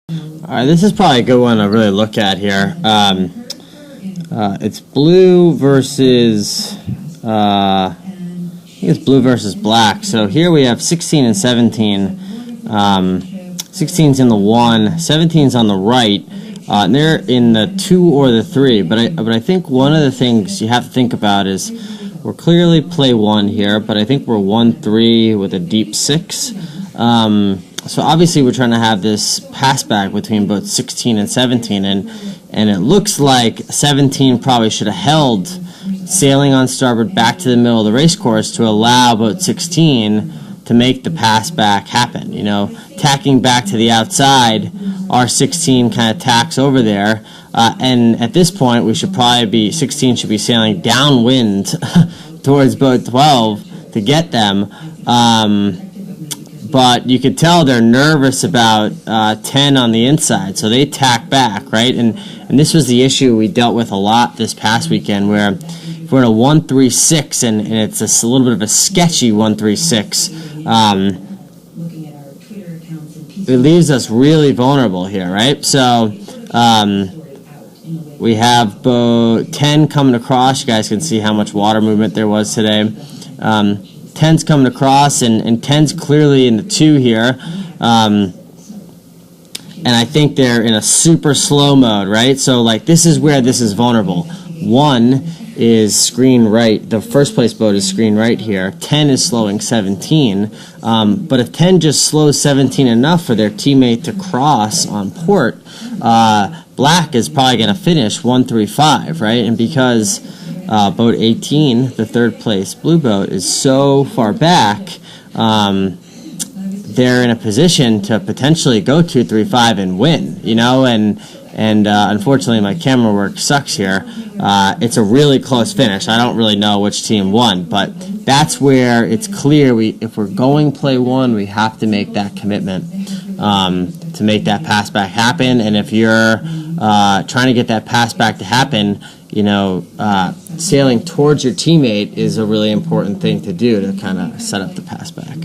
All right, this is probably a good one to really look at here. It's blue versus, I think it's blue versus black. So here we have 16 and 17. 16's in the 1, 17's on the right. And they're in the 2 or the 3. But I think one of the things you have to think about is we're clearly play 1 here, but I think we're 1-3 with a deep 6. So obviously we're trying to have this pass back between both 16 and 17, and it looks like 17 probably should have held sailing on starboard back to the middle of the race course to allow boat 16 to make the pass back happen. You know, tacking back to the outside, R16 kind of tacks over there, and at this point we should probably be 16 should be sailing downwind towards boat 12 to get them. But you could tell they're nervous about 10 on the inside, so they tack back, right? And this was the issue we dealt with a lot this past weekend, where if we're in a 1-3-6 and it's a little bit of a sketchy 1-3-6, it leaves us really vulnerable here, right? So we have boat 10 coming across. You guys can see how much water movement there was today. 10's coming across, and 10's clearly in the 2 here. And I think they're in a super slow mode, right? So, like, this is where this is vulnerable. 1 is screen right. The first place boat is screen right here. 10 is slowing 17. But if 10 just slows 17 enough for their teammate to cross on port, black is probably going to finish 1-3-5, right? And because boat 18, the third place blue boat, is so far back, they're in a position to potentially go 2-3-5 and win, you know, and unfortunately my camera work sucks here. It's a really close finish. I don't really know which team won, but that's where it's clear if we're going play 1, we have to make that commitment to make that pass back happen. And if you're trying to get that pass back to happen, you know, sailing towards your teammate is a really important thing to do to kind of set up the pass back.